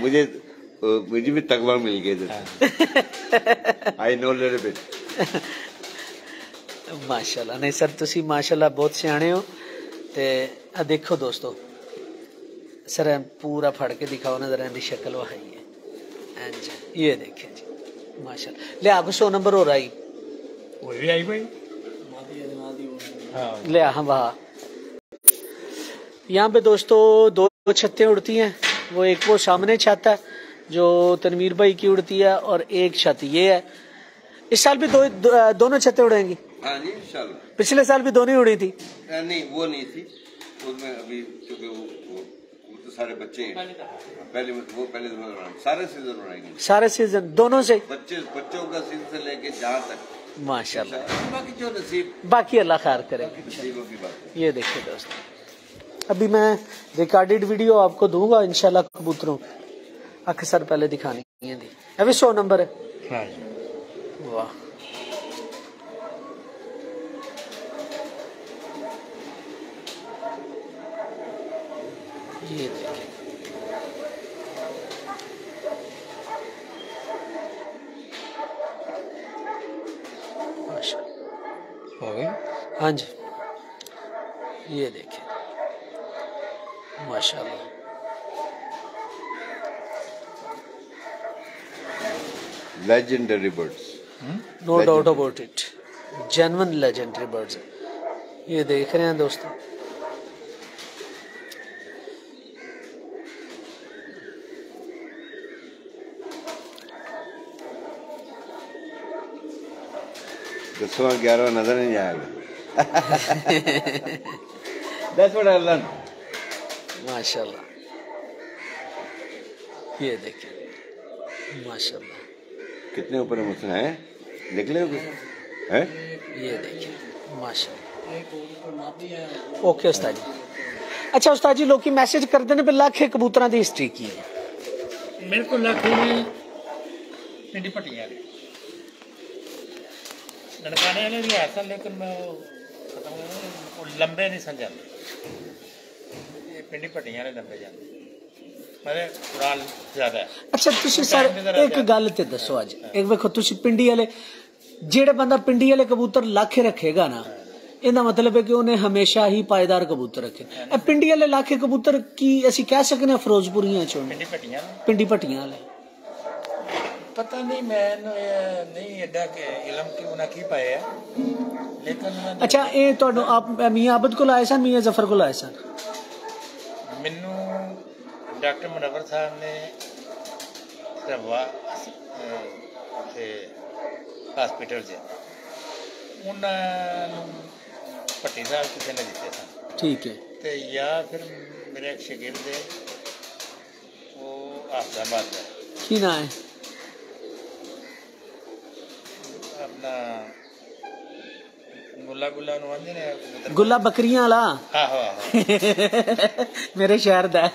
मुझे भी तकवा मिल गया आई नो लिटिल बिट माशाल्लाह। नहीं सर तुसी माशाल्लाह बहुत सियाने हो ते आ देखो दोस्तों सर पूरा फड़ के दिखाओ ना जरा इनकी शक्ल वहाई है ये देखिए जी माशाल्लाह। ले आप 100 नंबर हो रहा है वो भी आई भाई ले हाँ वाह। यहाँ पे दोस्तों 2 छतें उड़ती हैं वो एक वो सामने छत है जो तनवीर भाई की उड़ती है और एक छत ये है। इस साल भी दोनों छतें उड़ेंगी। हाँ जी इंशाल्लाह। पिछले साल भी दोनों ही उड़ी थी। नहीं वो नहीं थी उसमें अभी क्योंकि वो तो सारे बच्चे हैं पहले सारे सीजन उड़ाएंगे सारे सीजन दोनों से बच्चों का सीजन से लेके जहाँ तक माशाल्लाह। बाकी जो नसीब बाकी अल्लाह खैर करे। नसीबों की बात है। ये देखिए दोस्तों अभी मैं रिकॉर्डेड वीडियो आपको दूंगा इंशाल्लाह कबूतरों अक्सर पहले दिखानी है दी अभी 100 नंबर है वाह। ये देखिए माशाल्लाह हो गई। हाँ जी ये देखिए माशाल्लाह। Legendary birds no doubt about it genuine legendary birds ये देख रहे हैं दोस्तों। दसवां 11वां नजर नहीं आएगा। That's what I learned. माशाल्लाह ये देखिए माशाल्लाह कितने ऊपर मुझसे हैं निकले हो हैं ये देखिए माशाल्लाह। ओके उस्ताद जी। अच्छा उस्ताद जी लोग मैसेज करते हैं लाखे कबूतरों की हिस्ट्री की है मेरे को लाखे में पिंडी पट्टियां लड़काने वाले भी ऐसा लेकिन मैं वो लंबे नहीं समझाते पिंडी पट्टियां लंबे जाते मतलब उड़ान ज्यादा है। अच्छा तुसी सर एक गल ते दसो अज एक वेखो तुसी पिंडी वाले जेड़े बंदा पिंडी वाले कबूतर लाखे रखेगा ना इहदा मतलब है कि उन्हें हमेशा ही पायदार कबूतर रखे। पिंडी वाले लाखे कबूतर की असी कह सकने फिरोजपुरियां चो पिंडी पट्टियां वाले पता नहीं मैं नहीं एडा के इलम की उन्हें की पाया लेकिन अच्छा ये तो आप मियां आबद को लाए सन मियां जफर को लाए सन मैनू डॉक्टर मुनव्वर साहब ने ਇੱਥੇ ਹਸਪੀਟਲ 'ਚ ਉਹਨਾਂ ਨੂੰ ਭੱਟੀ ਸਾਹਿਬ ਕਿਸੇ ਨੇ ਦਿੱਤੇ ਸਨ। ਠੀਕ ਹੈ। ਤੇ ਜਾਂ ਫਿਰ ਮੇਰੇ ਇੱਕ ਸ਼ਾਗਿਰਦ ਹੈ ਉਹ ਆਫਤਾਬਾਦ ਦਾ ਕੀ ਨਾਂ ਹੈ ਆਪਣਾ ਗੁੱਲਾ ਗੁੱਲਾ ਨੂੰ ਆਂਦੇ ਨੇ ਗੁੱਲਾ ਬੱਕਰੀਆਂ ਵਾਲਾ। ਆਹੋ ਆਹੋ ਮੇਰੇ ਸ਼ਹਿਰ ਦਾ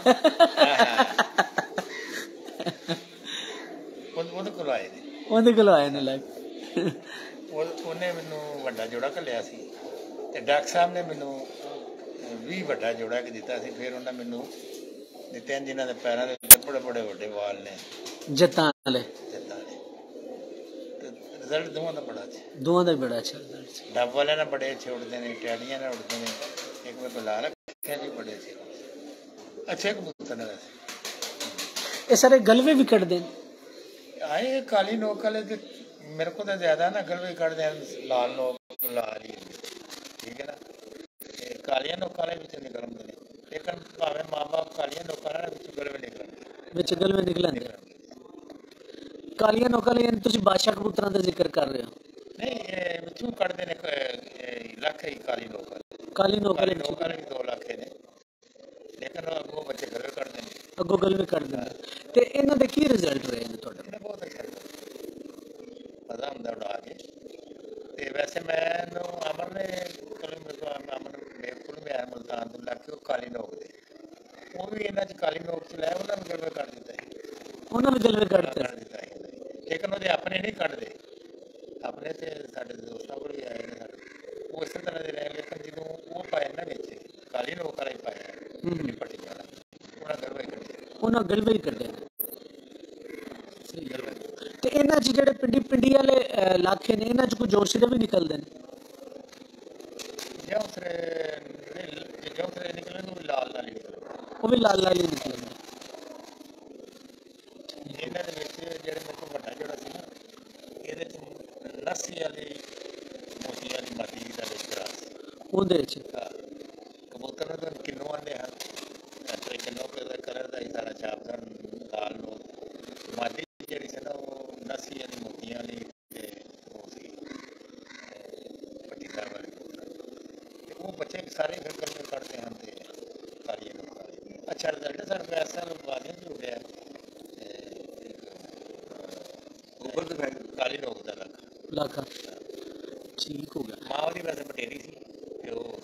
ਉਹਦੇ ਕੋਲ ਆਏ ਨੇ। ਉਹਦੇ ਕੋਲ ਆਏ ਨੇ ਲੱਗ ਉਹਨੇ ਮੈਨੂੰ ਵੱਡਾ ਜੋੜਾ ਘੱਲਿਆ ਸੀ ਤੇ ਡਾਕਟਰ ਸਾਹਿਬ ਨੇ ਮੈਨੂੰ 20 ਵੱਡਾ ਜੋੜਾ ਕੇ ਦਿੱਤਾ ਸੀ। ਫਿਰ ਉਹਨਾਂ ਮੈਨੂੰ ਦਿੱਤੇ ਹਨ ਜਿਨ੍ਹਾਂ ਦੇ ਪੈਰਾਂ ਦੇ ਉੱਤੇ ਬੜੇ ਬੜੇ ਵੱਡੇ ਵਾਲ ਨੇ ਜੱਤਾਂ ਵਾਲੇ। ਰਿਜ਼ਲਟ ਦੋਵਾਂ ਦਾ ਬੜਾ ਅੱਛਾ। ਦੋਵਾਂ ਦਾ ਬੜਾ ਅੱਛਾ ਰਿਜ਼ਲਟ। ਡੱਬ ਵਾਲਿਆਂ ਨਾਲ ਬੜੇ ਅੱਛੇ ਉੱਡਦੇ ਨੇ, ਟੈਡੀਆਂ ਨਾਲ ਉੱਡਦੇ ਨੇ। ਇੱਕ ਮੈਂ ਬੁਲਾ ਰੱਖਿਆ ਜੀ ਬੜੇ ਅੱਛੇ ਕਬੂਤਰ ਨੇ। ਇਹ ਸਾਰੇ ਗਲਵੇ ਵੀ ਕੱਢਦੇ ਨੇ। ਆਏ ਕਾਲੀ ਨੋਕ ਵਾਲੇ ਤੇ ਮੇਰੇ ਕੋਲ ਤਾਂ ਜ਼ਿਆਦਾ ਨਾ ਗਲਵੇ ਕੱਢਦੇ ਹਨ, ਲਾਲ ਨੋਕ ਲਾਲ ਹੀ ਠੀਕ ਹੈ ਨਾ। ਤੇ ਕਾਲੀਆਂ ਨੋਕਾਂ ਵਾਲੇ ਵਿੱਚ ਨਿਕਲ ਆਉਂਦੇ ਨੇ, ਲੇਕਿਨ ਭਾਵੇਂ ਮਾਂ ਬਾਪ ਕਾਲੀਆਂ ਨੋਕਾਂ ਵਾਲੇ ਵਿੱਚ ਗਲਵੇ ਨਿਕਲਣਗੇ, ਵਿੱਚ ਗਲਵੇ ਨਿਕਲਣਗੇ। ਕਾਲੀਆਂ ਨੋਕਾਂ ਲਈ ਤੁਸੀਂ ਬਾਦਸ਼ਾਹ ਕਬੂਤਰਾਂ ਦਾ ਜ਼ਿਕਰ ਕਰ ਰਹੇ ਹੋ? ਨਹੀਂ, ਇਹ ਵਿੱਚੋਂ ਕੱਢਦੇ ਨੇ ਲੱਖ ਹੀ ਕਾਲੀ ਨੋਕ ਵਾਲੇ। ਕਾਲੀ ਨੋਕ ਵਾਲੇ 2 ਲੱਖ ਨੇ, ਲੇਕਿਨ ਅੱਗੋਂ ਬੱਚੇ ਗਲਵੇ ਕੱਢਦੇ ਨੇ, ਅੱਗੋਂ ਗਲਵੇ ਕੱਢਦੇ ਨੇ। ਤੇ ਇਹਨਾਂ ਦੇ ਕੀ ਰਿਜ਼ਲਟ ਰਹੇ ਨੇ ਤੁਹਾਡੇ? ਬਹੁਤ ਅੱਛਾ ਮਜ਼ਾ ਹੁੰਦਾ ਉਡਾ ਕੇ। ਤੇ ਵੈਸੇ ਮੈਨੂੰ ਅਮਰ ਨੇ ਅਮਰ ਮੇਰੇ ਕੋਲ ਵੀ ਆਇਆ ਮੁਲਤਾਨ ਤੋਂ ਲੱਗ ਕੇ ਉਹ ਕਾਲੀ ਨੋਕ ਦੇ, ਉਹ ਵੀ ਇਹਨਾਂ 'ਚ ਕਾਲੀ ਨੋਕ 'ਚ ਲੈ ਉਹਨਾਂ ਨੂੰ ਗਲਵੇ ਕੱਢ ਦਿੱਤਾ ਸੀ। ਉਹਨਾਂ ਵੀ ਗਲਵੇ ਕੱਢ ਦਿੱਤਾ ਸੀ, ਲੇਕਿਨ ਉਹਦੇ ਆਪਣੇ ਨਹੀਂ ਕੱਢਦੇ। ਆਪਣੇ ਤੇ ਸਾਡੇ ਦੋਸਤਾਂ ਕੋਲ ਵੀ ਆਏ ਨੇ ਸਾਡੇ, ਉਹ ਇਸੇ ਤਰ੍ਹਾਂ ਦੇ ਰਹੇ। ਲੇਕਿਨ ਜਦੋਂ ਉਹ ਪਾਇਆ ਨਾ ਵਿੱਚ ਕਾਲੀ ਨੋਕ ਵਾਲਾ ਹੀ ਪਾਇਆ ਪੱਟੀ ਵਾਲਾ, ਉਹਨਾਂ ਗਲਵੇ ਕੱਢਿਆ। ਉਹਨਾਂ ਗਲਵੇ ਹੀ ਕੱਢਿਆ। ਤੇ ਇਹਨਾਂ 'ਚ ਜਿਹੜੇ ਪਿੰਡੀ ਵਾਲੇ ਇਲਾਕੇ ਨੇ ਇਹਨਾਂ 'ਚ ਕੋਈ ਜੋਰਸ਼ੀ ਦੇ ਵੀ ਨਿਕਲਦੇ ਨੇ? ਜੌਂਸਰੇ ਨਿਕਲਣ ਨੂੰ ਲਾਲ ਲਾਲ ਹੀ ਨਿਕਲਣ, ਉਹ ਵੀ ਲਾਲ ਲਾਲ ਹੀ ਨਿਕਲਣਗੇ। ਇਹਨਾਂ ਦੇ ਵਿੱਚ ਜਿਹੜੇ ਮੇਰੇ ਕੋਲ ਵੱਡਾ ਜਿਹੜਾ ਸੀ ਨਾ, ਇਹਦੇ 'ਚ ਲੱਸੀ ਵਾਲੀ ਮੋਤੀ ਵਾਲੀ ਮਾਦੀ ਦਾ ਵਿਚਾਰ ਉਹਦੇ 'ਚ ਕਬੂਤਰ ਨੂੰ ਤਾਂ ਕਿੰਨੂ ਆਉਂਦੇ ਹਨ, ਕਿੰਨੂ ਦਾ ਕਲਰ ਦਾ ਹੀ ਸਾਰਾ ਛਾਪਦਾ ਲਾਲ ਨੂੰ। ਮਾਦੀ ਜਿਹੜੀ ਸੀ ਨਾ ਉਹ ਲੱਸੀ ਵਾਲੀ ਮੋਤੀਆਂ ਵਾਲੀ ਤੇ ਉਹ ਸੀ ਪੱਟੀਦਾਰ ਵਾਲੇ ਕਬੂਤਰ। ਉਹ ਬੱਚੇ ਸਾਰੇ ਫਿਰ ਗਲਵੇ ਕੱਢਦੇ ਹਨ ਤੇ ਕਾਲੀਆਂ ਨੋਕਾਂ ਵਾਲੇ। ਅੱਛਾ ਰਿਜ਼ਲਟ ਸਰ ਪੈਸਾ ਲਗਵਾਦੇ ਵੀ ਹੋ ਗਿਆ। ਕਾਲੀ ਨੋਕ ਦਾ ਲੱਖ ਠੀਕ ਹੋ ਗਿਆ। ਮਾਂ ਉਹਦੀ ਵੈਸੇ ਬਟੇਰੀ ਸੀ ਤੇ ਉਹ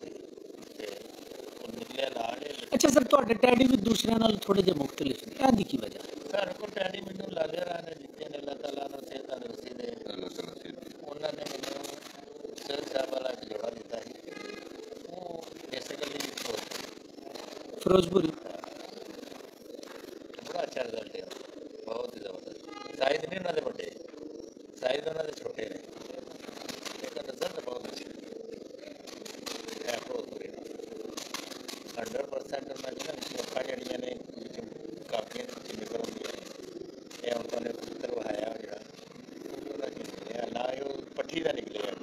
ਨਿਕਲਿਆ ਲਾਲ। ਅੱਛਾ ਸਰ, ਤੁਹਾਡੇ ਟੈਡੀ ਵੀ ਦੂਸਰਿਆਂ ਨਾਲ ਥੋੜੇ ਜਿਹੇ ਮੁਖਤਲਿਫ ਨੇ, ਇਹਦੀ ਕੀ ਵਜ੍ਹਾ? ਸਾਡੇ ਕੋਲ ਟੈਡੀ ਮੈਨੂੰ ਲਾਲੇ ਰਾਹ ਨੇ ਦਿੱਤੇ ਨੇ, ਅੱਲਾਹ ਤਾਲਾ ਨੂੰ ਸਿਹਤ ਤੰਦਰੁਸਤੀ ਦੇ। ਉਹਨਾਂ ਨੇ ਮੈਨੂੰ ਸਿਰ ਸਾਹਿਬ ਵਾਲਾ ਇੱਕ ਜੋੜਾ ਦਿੱਤਾ ਸੀ, ਉਹ ਬੇਸਿਕਲੀ ਫਿਰੋਜ਼ਪੁਰੀ। ਬੜਾ ਅੱਛਾ ਰਿਜ਼ਲਟ ਹੈ, ਬਹੁਤ ਹੀ ਜ਼ਬਰਦਸਤ। ਸਾਈਜ਼ ਨਹੀਂ ਉਹਨਾਂ ਦੇ ਵੱਡੇ, ਸਾਈਜ਼ ਉਹਨਾਂ ਦੇ ਛੋਟੇ ਨੇ, ਲੇਕਿਨ ਰਿਜ਼ਲਟ ਬਹੁਤ ਅੱਛਾ ਹੈ। ਫਿਰੋਜ਼ਪੁਰੀ 100% ਮੈਂ ਅੱਖਾਂ ਜਿਹੜੀਆਂ ਨੇ ਕਾਫੀਆਂ ਨਿਕਲ ਆਉਂਦੀਆਂ ਨੇ। ਇਹ ਹੁਣ ਤੁਹਾਨੂੰ ਕਬੂਤਰ ਵਹਾਇਆ ਜਿਹੜਾ ਉਹਦਾ ਨਿਕਲਿਆ ਨਾ, ਉਹ ਪੱਠੀ ਦਾ ਨਿਕਲਿਆ,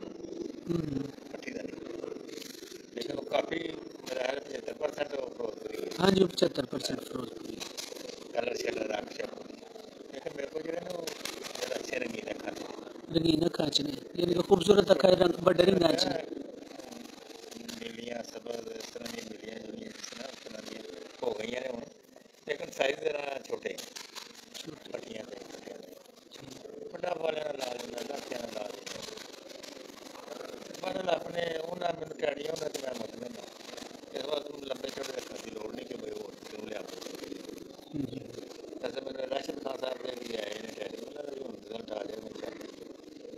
ਪੱਠੀ ਦਾ ਨਿਕਲਿਆ, ਲੇਕਿਨ ਉਹ ਕਾਫੀ ਮੇਰਾ 75% ਉਹ ਫਿਰੋਜ਼ਪੁਰੀ ਹੈ। ਹਾਂਜੀ, 75% ਫਿਰੋਜ਼ਪੁਰੀ ਕਲਰ ਸ਼ਲਰ ਰੱਖ ਸਕੋ। ਲੇਕਿਨ ਮੇਰੇ ਕੋਲ ਜਿਹੜੇ ਨੇ ਉਹ ਜ਼ਿਆਦਾ ਅੱਛੇ ਰੰਗੀਨ ਅੱਖਾਂ ਨੇ, ਰੰਗੀਨ ਅੱਖਾਂ 'ਚ ਨੇ, ਯਾਨੀ ਕਿ ਖੂਬਸੂਰਤ ਅੱਖਾਂ ਰੰਗ ਵੱਡੇ ਰੰਗਾਂ 'ਚ ਨੇ, ਨੀਲੀਆਂ ਸਬਜ਼ ਇਸ ਤਰ੍ਹਾਂ ਦੀਆਂ ਮਿਲੀਆਂ ਜੁਲੀਆਂ ਜਿਸ ਤਰ੍ਹਾਂ ਉਸ ਤਰ੍ਹਾਂ ਦੀਆਂ ਹੋ ਗਈਆਂ ਨੇ ਹੁਣ, ਲੇਕਿਨ ਸਾਈਜ਼ ਜ਼ਰਾ ਛੋਟੇ ਪੱਟੀਆਂ ਦੇ ਵੱਡਾ ਵਾਲਿਆਂ ਨਾਲ ਲਾ ਦਿੰਦਾ, ਲਾਖਿਆਂ ਨਾਲ ਲਾ ਦਿੰਦਾ। ਬਦਲ ਆਪਣੇ ਉਹਨਾਂ ਮੈਨੂੰ ਟੈਡੀਆਂ ਉਹਨਾਂ ਤੇ ਮੈਂ ਮਤਲਬ ਇਸ ਵਾਰ ਲੰਬੇ ਚੌੜੇ ਰੱਖਣ ਦੀ ਲੋੜ ਨਹੀਂ ਕਿ ਬਈ ਹੋਰ ਕਿਉਂ ਲਿਆ। ਵੈਸੇ ਮੈਨੂੰ ਰਾਸ਼ਦ ਖਾਨ ਸਾਹਿਬ ਦੇ ਵੀ ਆਏ ਨੇ ਟੈਡੀ, ਉਹਨਾਂ ਦਾ ਵੀ ਹੁਣ ਰਿਜ਼ਲਟ ਆ ਜਾਏ ਮੈਨੂੰ,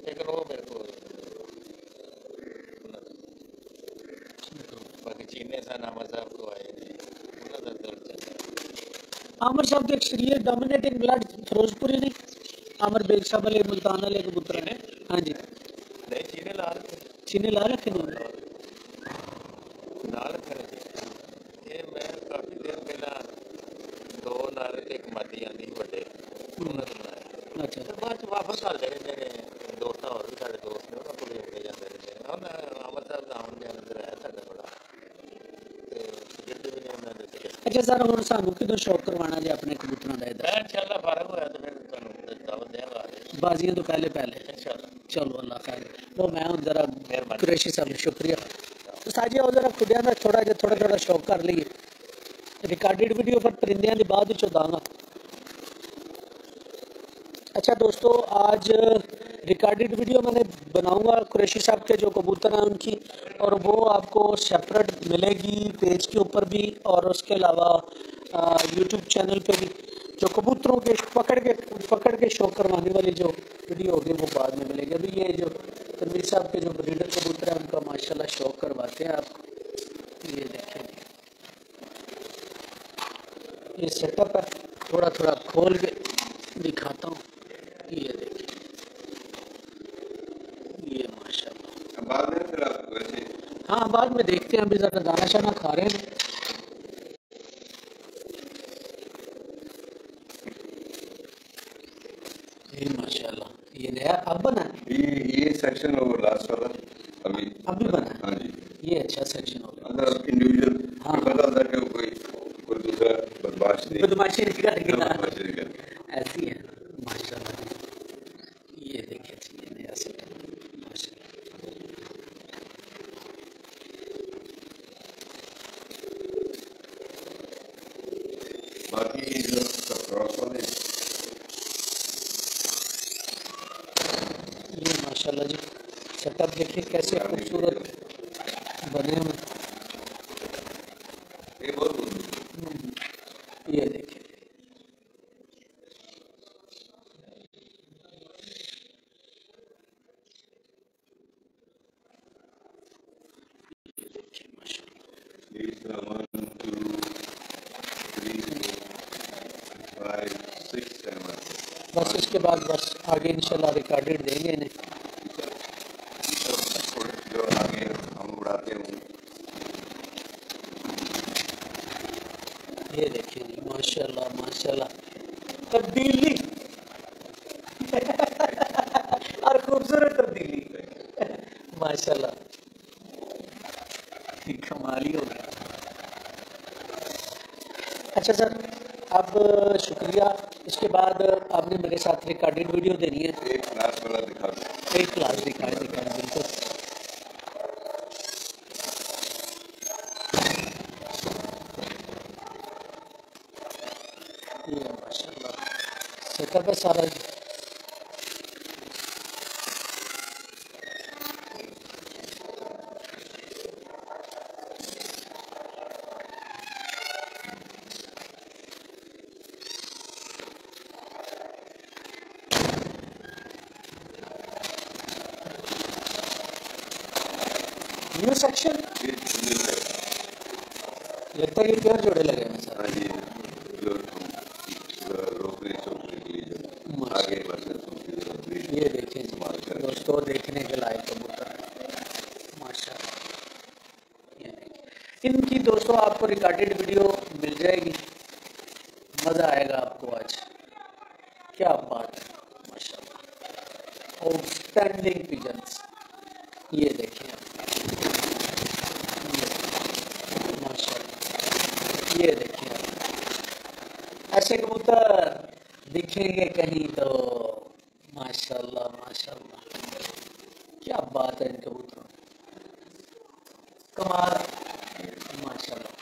ਲੇਕਿਨ ਉਹ ਮੇਰੇ ਕੋਲ ਬਾਕੀ ਚੀਨੇ ਸਨ ਅਮਰ ਸਾਹਿਬ ਤੋਂ ਆਏ ਨੇ, ਉਹਨਾਂ ਦਾ ਰਿਜ਼ਲਟ ਚੱਲਿਆ। ਆਮਰ ਸਾਹਿਬ ਦੇ ਐਕਸਟੀਰੀਅਰ ਡੋਮੀਨੇਟਿੰਗ ਬਲੱਡ ਫਿਰੋਜ਼ਪੁਰੀ ਨਹੀਂ, ਆਮਰ ਬੇਗ ਸਾਹਿਬ ਵਾਲੇ ਮੁਲਤਾਨ ਵਾਲੇ ਕਬੂਤਰ ਨੇ। ਹਾਂਜੀ ਨਹੀਂ, ਚੀਨੇ ਲਾ ਰੱਖੇ, ਚੀਨੇ ਲਾ ਰੱਖੇ ਨੇ ਨਾਲ ਰੱਖੇ। ਇਹ ਮੈਂ ਕਾਫੀ ਦੇਰ ਪਹਿਲਾਂ 2 ਨਾਲ ਇੱਕ ਮਾਦੀ ਆਉਂਦੀ ਵੱਡੇ, ਉਹਨਾਂ ਤੋਂ ਬਣਾਇਆ। ਅੱਛਾ, ਬਾਅਦ 'ਚ ਵਾਪਸ ਕਰਦੇ ਰਹਿੰਦੇ ਨੇ ਦੋਸਤਾਂ, ਹੋਰ ਵੀ ਸਾਡੇ ਦੋਸਤ ਨੇ, ਉਹਨਾਂ ਕੋਲ ਹੁੰਦੇ ਜਾਂਦੇ ਰਹਿੰਦੇ ਨੇ। ਹੁਣ ਅਮਰ ਸਾਹਿਬ ਦਾ ਆਉਣ ਜਾਣ ਅੰਦਰ ਹੈ ਸਾਡਾ ਬੜਾ, ਤੇ ਜਿਹੜੇ ਵੀ ਨੇ ਉਹਨਾਂ ਦੇ। ਅੱਛਾ ਸਰ, ਹੁਣ ਸਾਨੂੰ ਕਿਦੋਂ ਸ਼ੌਕ ਕਰਵਾਉਣਾ ਜੇ ਆਪਣੇ ਕਬੂਤਰਾਂ ਦਾ? ਮੈਂ ਇਨਸ਼ਾਅੱਲਾ ਫਾਰਗ ਹੋਇਆ ਤੇ ਫਿਰ ਤੁਹਾਨੂੰ ਦਾਵਤ ਦੇਵਾਂਗਾ। बाजियां तो पहले इंशाल्लाह। चलो अल्लाह खैर। तो मैं हूँ जरा मेहरबानी। कुरैशी साहब ने शुक्रिया। तो साजी आओ जरा खुदिया का थोड़ा शौक कर लीए। रिकॉर्डेड वीडियो पर परिंदियां की बाद ही दांगा। अच्छा दोस्तों, आज रिकॉर्डेड वीडियो मैंने बनाऊंगा कुरैशी साहब के जो कबूतर हैं उनकी, और वो आपको सेपरेट मिलेगी पेज के ऊपर भी, और उसके अलावा यूट्यूब चैनल पे भी। जो कबूतरों के पकड़ के शो करवाने वाली जो वीडियो होगी वो बाद में मिलेगी। अभी ये जो तनवीर साहब के जो ब्रीडर कबूतर हैं उनका माशाल्लाह शौक करवाते हैं आपको। ये देखें, ये सेटअप है, थोड़ा खोल के दिखाता हूँ। ये देखिए, ये माशाल्लाह। बाद में फिर आप वैसे हाँ बाद में देखते हैं, अभी ज़रा दाना शाना खा रहे हैं। ये माशाल्लाह, ये नया अब बना है। ये सेक्शन और लास्ट वाला अभी बना है। हाँ जी, ये अच्छा सेक्शन हो गया। अगर इंडिविजुअल हाँ। पता होता है कि कोई दूसरा बदमाशी नहीं करेगा, बदमाशी नहीं करता। ऐसी है माशाल्लाह। ये देखिए ये नया सेटअप माशाल्लाह। बाकी जो क्रॉस वाले ये माशाल्लाह जी सेटअप देखिए कैसे खूबसूरत बने हुए। ये बहुत ये देखिए, बस इसके बाद बस आगे इंशाल्लाह रिकॉर्डेड देंगे इन्हें। जो आगे हम उड़ाते हैं ये देखिए जी माशाल्लाह माशाल्लाह तब्दीली और खूबसूरत तब्दीली माशाल्लाह, कमाल ही हो गया। अच्छा सर, अब शुक्रिया। इसके बाद आपने मेरे साथ रिकॉर्डेड वीडियो देनी है। एक क्लास वाला दिखा दो। एक क्लास दिखाएं बिल्कुल। ये माशाल्लाह सेटअप है सारा। न्यू सेक्शन लगता है ये प्योर जोड़े लगे हैं सर। हाँ जी, जो रोकने चौकने के लिए जो आगे बढ़ने ये देखें दोस्तों, देखने के लायक कबूतर माशाल्लाह। ये देखिए इनकी दोस्तों आपको रिकॉर्डेड वीडियो मिल जाएगी, मज़ा आएगा आपको आज। क्या बात है माशाल्लाह, आउटस्टैंडिंग पिजन्स। ये देखिए माशाल्लाह, ये देखिए ऐसे कबूतर दिखेंगे कहीं तो माशाल्लाह माशाल्लाह। क्या बात है इन कबूतरों, कमाल माशाल्लाह।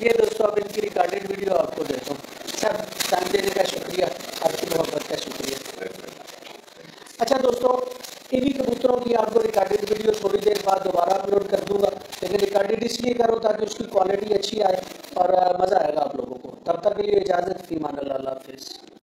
ये दोस्तों अब इनकी रिकॉर्डेड वीडियो आपको देता हूँ। सर टाइम देने का शुक्रिया, आपकी मोहब्बत का शुक्रिया। अच्छा दोस्तों, इन्हीं कबूतरों की आपको रिकॉर्डेड वीडियो थोड़ी देर बाद दोबारा अपलोड कर दूंगा, लेकिन रिकॉर्डेड इसलिए करो ताकि उसकी क्वालिटी अच्छी आए और मज़ा आएगा आप लोगों को। तब तक के लिए इजाज़त, फी मान अल्लाह, अल्लाह हाफ़िज़।